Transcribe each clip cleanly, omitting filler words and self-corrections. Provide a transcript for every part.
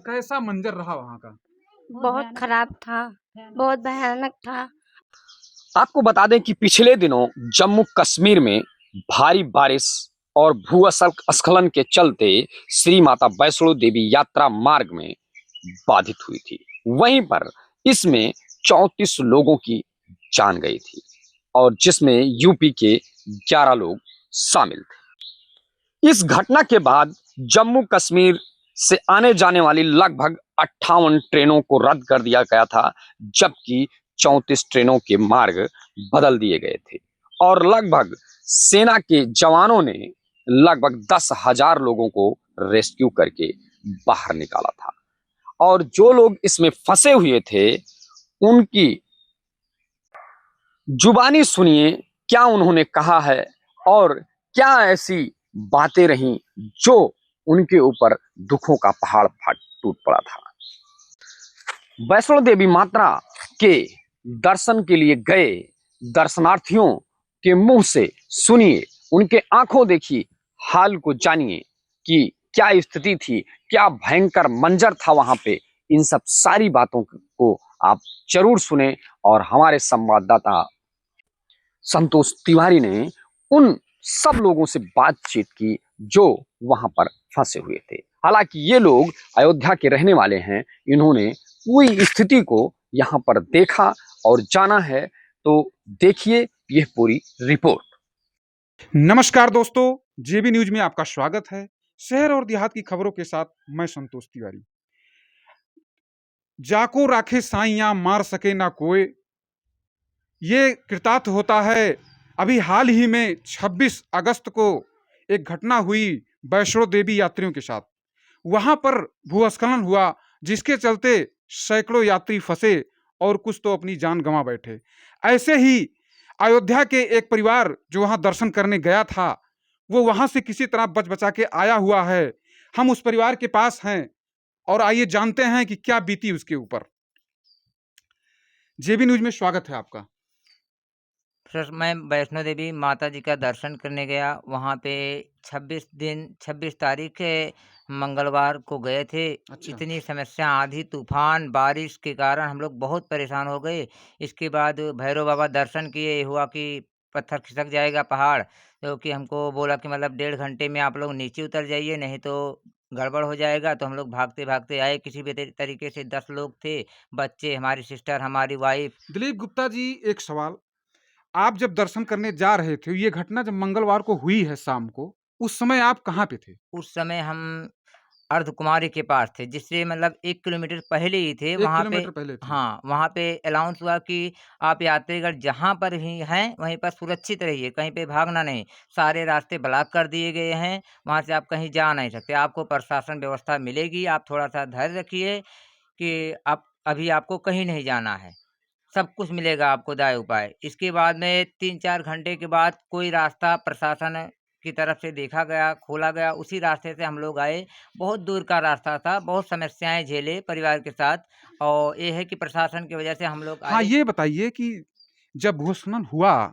कैसा मंजर रहा वहाँ का? बहुत खराब था, बहुत भयानक था। आपको बता दें कि पिछले दिनों जम्मू कश्मीर में भारी बारिश और भूस्खलन के चलते श्री माता वैष्णो देवी यात्रा मार्ग में बाधित हुई थी। वहीं पर इसमें 34 लोगों की जान गई थी और जिसमें यूपी के 11 लोग शामिल थे। इस घटना के बाद जम्मू कश्मीर से आने जाने वाली लगभग 58 ट्रेनों को रद्द कर दिया गया था, जबकि 34 ट्रेनों के मार्ग बदल दिए गए थे और लगभग सेना के जवानों ने लगभग 10,000 लोगों को रेस्क्यू करके बाहर निकाला था। और जो लोग इसमें फंसे हुए थे उनकी जुबानी सुनिए क्या उन्होंने कहा है और क्या ऐसी बातें रहीं जो उनके ऊपर दुखों का पहाड़ टूट पड़ा था। वैष्णो देवी माता के दर्शन के लिए गए दर्शनार्थियों के मुंह से सुनिए, उनके आंखों देखिए, हाल को जानिए कि क्या स्थिति थी, क्या भयंकर मंजर था वहां पे। इन सब सारी बातों को आप जरूर सुने और हमारे संवाददाता संतोष तिवारी ने उन सब लोगों से बातचीत की जो वहां पर फंसे हुए थे। हालांकि ये लोग अयोध्या के रहने वाले हैं, इन्होंने पूरी स्थिति को यहाँ पर देखा और जाना है, तो देखिए यह पूरी रिपोर्ट। नमस्कार दोस्तों, जेबी न्यूज में आपका स्वागत है। शहर और देहात की खबरों के साथ मैं संतोष तिवारी। जाको राखे साइयां मार सके ना कोई, ये कृतार्थ होता है। अभी हाल ही में 26 अगस्त को एक घटना हुई वैष्णो देवी यात्रियों के साथ। वहां पर भूस्खलन हुआ जिसके चलते सैकड़ों यात्री फंसे और कुछ तो अपनी जान गंवा बैठे। ऐसे ही अयोध्या के एक परिवार जो वहां दर्शन करने गया था, वो वहां से किसी तरह बच बचा के आया हुआ है। हम उस परिवार के पास हैं और आइए जानते हैं कि क्या बीती उसके ऊपर। जेबी न्यूज में स्वागत है आपका। सर, मैं वैष्णो देवी माता जी का दर्शन करने गया। वहाँ पे 26 तारीख मंगलवार को गए थे। अच्छा। इतनी समस्या, आंधी तूफान बारिश के कारण हम लोग बहुत परेशान हो गए। इसके बाद भैरव बाबा दर्शन किए, हुआ कि पत्थर खिसक जाएगा पहाड़, क्योंकि हमको बोला कि मतलब 1.5 घंटे में आप लोग नीचे उतर जाइए, नहीं तो गड़बड़ हो जाएगा। तो हम लोग भागते भागते आए। किसी भी तरीके से 10 लोग थे, बच्चे, हमारी सिस्टर, हमारी वाइफ। दिलीप गुप्ता जी, एक सवाल। आप जब दर्शन करने जा रहे थे, ये घटना जब मंगलवार को हुई है शाम को, उस समय आप कहाँ पे थे? उस समय हम अर्धकुमारी के पास थे, जिससे मतलब 1 किलोमीटर पहले ही थे। 1 वहाँ पे किलोमीटर पहले थे। हाँ, वहाँ पे अनाउंस हुआ कि आप यात्रीगण जहाँ पर भी हैं, वहीं पर सुरक्षित रहिए, कहीं पे भागना नहीं। सारे रास्ते ब्लॉक कर दिए गए हैं, वहाँ से आप कहीं जा नहीं सकते। आपको प्रशासन व्यवस्था मिलेगी, आप थोड़ा-सा धैर्य रखिए कि आप अभी आपको कहीं नहीं जाना है। सब कुछ मिलेगा आपको दाएँ उपाय। इसके बाद में 3-4 घंटे के बाद कोई रास्ता प्रशासन की तरफ से देखा गया, खोला गया, उसी रास्ते से हम लोग आए। बहुत दूर का रास्ता था, बहुत समस्याएँ झेले परिवार के साथ, और ये है कि प्रशासन की वजह से हम लोग हाँ, आए। ये बताइए कि जब भूस्खलन हुआ,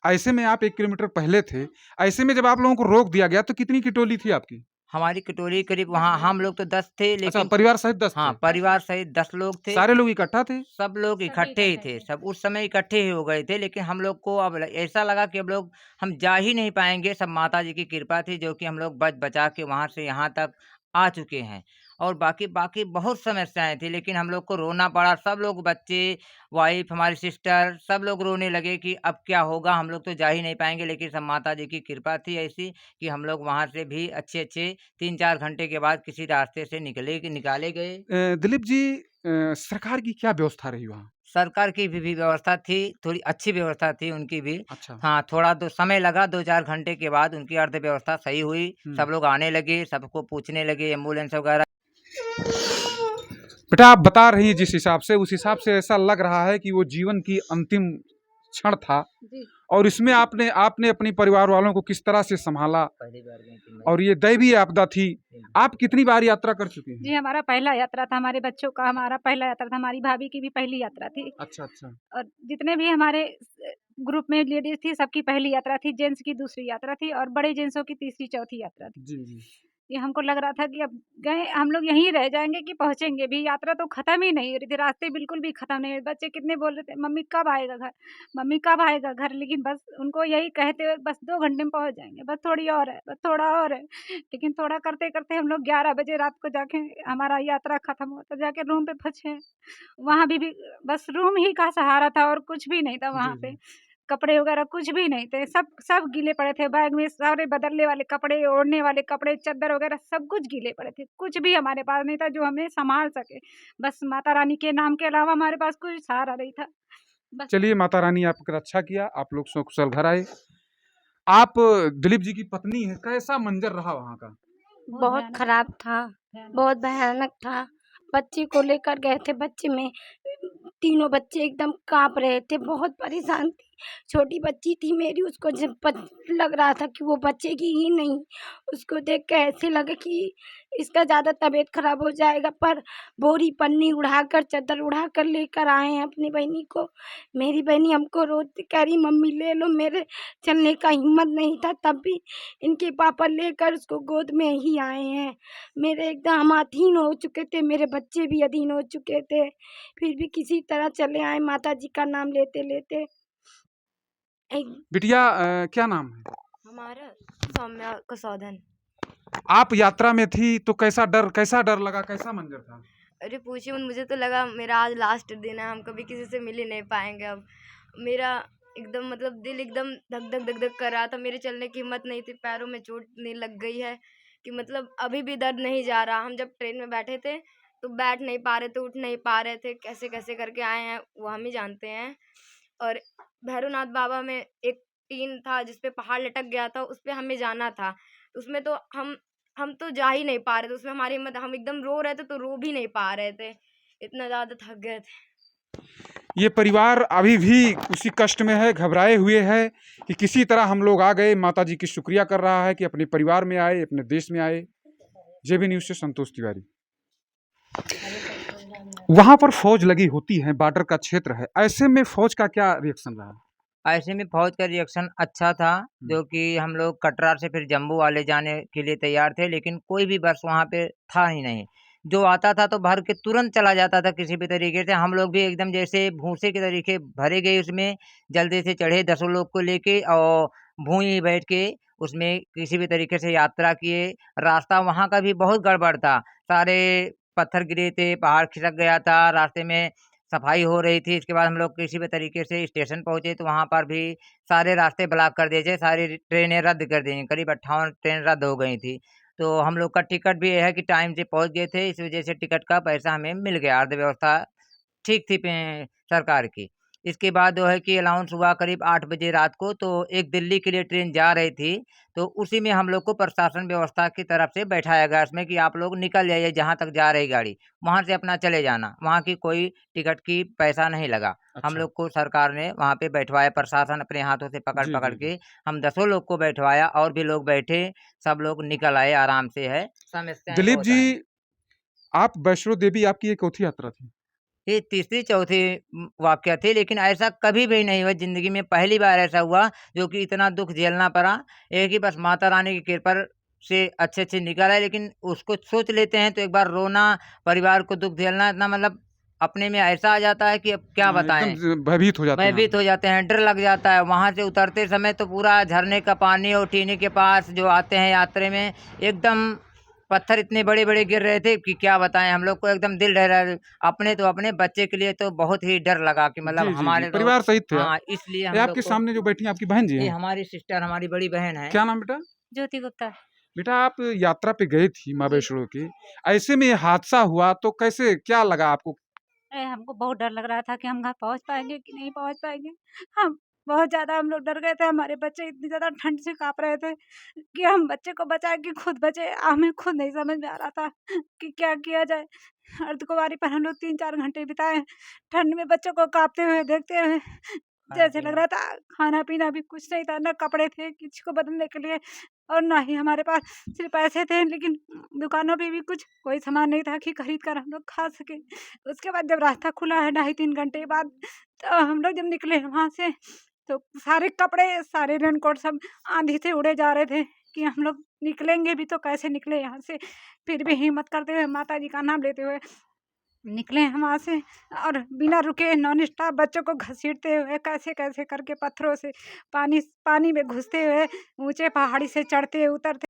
ऐसे में आप 1 किलोमीटर पहले थे, ऐसे में जब आप लोगों को रोक दिया गया, तो कितनी की टोली थी आपकी? हमारी कटोरी करीब, वहाँ हम लोग तो 10 थे, अच्छा, लेकिन परिवार सहित 10 थे। हाँ, परिवार सहित 10 लोग थे। सारे लोग इकट्ठा थे? सब लोग इकट्ठे ही थे, सब उस समय इकट्ठे ही हो गए थे। लेकिन हम लोग को अब ऐसा लगा कि अब लोग हम जा ही नहीं पाएँगे। सब माता जी की कृपा थी, जो कि हम लोग बच बचा के वहाँ से यहाँ तक आ चुके हैं। और बाकी बाकी बहुत समस्याएँ थी, लेकिन हम लोग को रोना पड़ा। सब लोग, बच्चे, वाइफ़, हमारी सिस्टर, सब लोग रोने लगे कि अब क्या होगा, हम लोग तो जा ही नहीं पाएँगे। लेकिन सब माता जी की कृपा थी ऐसी कि हम लोग वहाँ से भी अच्छे-अच्छे 3-4 घंटे के बाद किसी रास्ते से निकाले गए। दिलीप जी, सरकार की क्या व्यवस्था रही वहाँ? सरकार की भी व्यवस्था थी, थोड़ी अच्छी व्यवस्था थी उनकी भी। अच्छा। हाँ, थोड़ा तो समय लगा, 2-4 घंटे के बाद उनकी अर्थव्यवस्था सही हुई। सब लोग आने लगे, सबको पूछने लगे, एम्बुलेंस वगैरह। बेटा, आप बता रही हैं जिस हिसाब से, उस हिसाब से ऐसा लग रहा है कि वो जीवन की अंतिम क्षण था और इसमें आपने अपने परिवार वालों को किस तरह से संभाला, पहली बार गई थी मैं। और ये दैवीय आपदा थी। आप कितनी बार यात्रा कर चुके हैं? जी, हमारा पहला यात्रा था, हमारे बच्चों का हमारा पहला यात्रा था, हमारी भाभी की भी पहली यात्रा थी। अच्छा, अच्छा। और जितने भी हमारे ग्रुप में लेडीज़ थी, सबकी पहली यात्रा थी, जेंट्स की दूसरी यात्रा थी और बड़े जेंट्सों की तीसरी चौथी यात्रा थी। जी, जी। ये हमको लग रहा था कि अब गए हम लोग यहीं रह जाएँगे कि पहुँचेंगे भी। यात्रा तो ख़त्म ही नहीं हो रही थी, रास्ते बिल्कुल भी ख़त्म नहीं हुए। बच्चे कितने बोल रहे थे, "मम्मी कब आएगा घर? मम्मी कब आएगा घर?" लेकिन बस उनको यही कहते हुए बस 2 घंटे में पहुँच जाएँगे, बस थोड़ी और है, बस थोड़ा और है। लेकिन थोड़ा करते-करते हम लोग 11 बजे रात को जाके हमारा यात्रा ख़त्म हुआ, तब जाके रूम पे पहुँचे हैं। वहाँ भी बस रूम ही का सहारा था और कुछ भी नहीं था जी, वहाँ पे। जी। कपड़े वगैरह कुछ भी नहीं थे, सब सब गीले पड़े थे, बैग में सारे बदलने वाले कपड़े, ओढ़ने वाले कपड़े, चद्दर वगैरह सब कुछ गीले पड़े थे। कुछ भी हमारे पास नहीं था जो हमें सँभाल सके। बस माता रानी के नाम के अलावा हमारे पास कोई सहारा नहीं था। बस चलिए, माता रानी आपकी रक्षा किया, आप लोग सकुशल घर आए। आप दिलीप जी की पत्नी हैं, कैसा मंज़र रहा वहाँ का? बहुत बहुत भयानक खराब था, भयानक बहुत भयानक था। बच्चे को लेकर गए थे, बच्चे में तीनों बच्चे एकदम काँप रहे थे, बहुत परेशान थी। छोटी बच्ची थी मेरी, उसको जब लग रहा था कि वो बचेगी ही नहीं। उसको देख के ऐसे लगा कि इसका ज़्यादा तबीयत खराब हो जाएगा, पर बोरी पन्नी उड़ाकर, चद्दर उड़ाकर लेकर आए हैं अपनी बहनी को। मेरी बहनी हमको रोती कह रही, मम्मी ले लो, मेरे चलने का हिम्मत नहीं था, तब भी इनके पापा लेकर उसको गोद में ही आए हैं। मेरे एकदम हम अधीन हो चुके थे, मेरे बच्चे भी अधीन हो चुके थे, फिर भी किसी तरह चले आए माता जी का नाम लेते-लेते। एक बिटिया क्या नाम है? हमारा सौम्या कसौधन। आप यात्रा में थी तो कैसा डर लगा, कैसा मंज़र था? अरे पूछिए मत, मुझे तो लगा मेरा आज लास्ट दिन है, हम कभी किसी से मिल ही नहीं पाएँगे अब। मेरा एकदम मतलब दिल एकदम धक-धक धक-धक कर रहा था, मेरे चलने की हिम्मत नहीं थी, पैरों में चोट इतनी लग गई है कि मतलब अभी भी दर्द नहीं जा रहा। हम जब ट्रेन में बैठे थे, तो बैठ नहीं पा रहे थे, उठ नहीं पा रहे थे, कैसे-कैसे करके आए हैं, वो हम ही जानते हैं। और भैरवनाथ बाबा में एक टीन था जिस पे पहाड़ लटक गया था, उस पे हमें जाना था। उसमें तो हम तो जा ही नहीं पा रहे थे, उसमें हमारी हिम्मत हम एकदम रो रहे थे तो रो भी नहीं पा रहे थे, इतना ज़्यादा थक गए थे। ये परिवार अभी भी उसी कष्ट में है, घबराए हुए है कि किसी तरह हम लोग आ गए। माताजी की शुक्रिया कर रहा है कि अपने परिवार में आए, अपने देश में आए। जेबी न्यूज़ से संतोष तिवारी। वहाँ पर फ़ौज लगी होती है, बॉर्डर का क्षेत्र है। ऐसे में फ़ौज का क्या रिएक्शन रहा? ऐसे में फौज का रिएक्शन अच्छा था, जो कि हम लोग कटरा से फिर जम्मू वाले जाने के लिए तैयार थे, लेकिन कोई भी बस वहाँ पे था ही नहीं। जो आता था तो भर के तुरंत चला जाता था किसी भी तरीके से। हम लोग भी एकदम जैसे भूसे के तरीके भरे गए उसमें, जल्दी से चढ़े 10 लोग को लेके और भूमि में बैठ के उसमें किसी भी तरीके से यात्रा किए। रास्ता वहाँ का भी बहुत गड़बड़ था, सारे पत्थर गिरे थे, पहाड़ खिसक गया था, रास्ते में सफाई हो रही थी। इसके बाद हम लोग किसी भी तरीके से स्टेशन पहुँचे तो वहाँ पर भी सारे रास्ते ब्लॉक कर दिए थे, सारी ट्रेनें रद्द कर दी गईं, करीब 58 ट्रेन रद्द हो गई थी। तो हम लोग का टिकट भी ये है कि टाइम से पहुँच गए थे, इस वजह से टिकट का पैसा हमें मिल गया, अर्थव्यवस्था ठीक थी सरकार की। इसके बाद जो है कि अलाउंस हुआ करीब 8 बजे रात को, तो एक दिल्ली के लिए ट्रेन जा रही थी, तो उसी में हम लोग को प्रशासन व्यवस्था की तरफ से बैठाया गया इसमें कि आप लोग निकल जाइए जहाँ तक जा रही गाड़ी, वहाँ से अपना चले जाना। वहाँ की कोई टिकट की पैसा नहीं लगा। हम अच्छा। लोग को सरकार ने वहाँ पे बैठवाया, प्रशासन अपने हाथों से जी, पकड़-पकड़ जी, जी। के हम 10 लोग को बैठवाया और भी लोग बैठे, सब लोग निकल आए आराम से है, समस्याएँ दिलीप बहुत जी, आई। आप वैष्णो देवी आपकी ये चौथी यात्रा थी? ये तीसरी चौथी वाक़या थी, लेकिन ऐसा कभी भी नहीं हुआ ज़िंदगी में, पहली बार ऐसा हुआ जो कि इतना दुःख झेलना पड़ा। एक ही बस माता रानी की कृपा से अच्छे-अच्छे निकल आए, लेकिन उसको सोच लेते हैं तो एक बार रोना, परिवार को दुःख झेलना, इतना मतलब अपने में ऐसा आ जाता है कि अब क्या एकदम बताएँ? भयभीत हो जाते हैं भयभीत आप। हो जाते हैं, डर लग जाता है। वहाँ से उतरते समय तो पूरा झरने का पानी और टीने के पास जो आते हैं यात्रा में, एकदम पत्थर इतने बड़े-बड़े गिर रहे थे कि क्या बताएँ, हम लोग को एकदम दिल डरा। अपने तो अपने, बच्चे के लिए तो बहुत ही डर लगा कि मतलब जी, जी, जी। हमारे तो परिवार सहित थे आप। हाँ, इसलिए ये हम लोग आपके को सामने जो बैठी हैं आपकी बहन जी ये हैं? हमारी सिस्टर, हमारी बड़ी बहन है। क्या नाम बेटा? ज्योति गुप्ता। बेटा आप यात्रा पे गई थी माँ जी। वैष्णो की। ऐसे में हादसा हुआ तो कैसे क्या लगा आपको? हमको बहुत डर लग रहा था कि हम घर पहुँच पाएँगे कि नहीं पहुँच पाएँगे। हम बहुत ज़्यादा हम लोग डर गए थे, हमारे बच्चे इतनी ज़्यादा ठंड से काँप रहे थे कि हम बच्चे को बचाएँ कि खुद बचें। हमें खुद नहीं समझ में आ रहा था कि क्या किया जाए। अर्धकुँवारी पर हम लोग 3-4 घंटे बिताए, ठंड में बच्चों को काँपते हुए देखते हुए। जैसे लग खाना-पीना। रहा था खाना-पीना भी कुछ नहीं था, ना कपड़े थे किसी को बदलने के लिए और ना ही हमारे पास सिर्फ़ पैसे थे, लेकिन दुकानों पे भी कुछ कोई सामान नहीं था कि खरीद कर हम लोग खा सकें। उसके बाद जब रास्ता खुला है 2.5-3 घंटे बाद, तो हम लोग जब निकले वहाँ से, तो सारे कपड़े, सारे रेनकोट सब आंधी से उड़े जा रहे थे कि हम लोग निकलेंगे भी तो कैसे निकले यहाँ से। फिर भी हिम्मत करते हुए माता जी का नाम लेते हुए निकले हम वहाँ से, और बिना रुके नॉन स्टॉप बच्चों को घसीटते हुए कैसे कैसे करके पत्थरों से पानी में घुसते हुए ऊंचे पहाड़ी से चढ़ते उतरते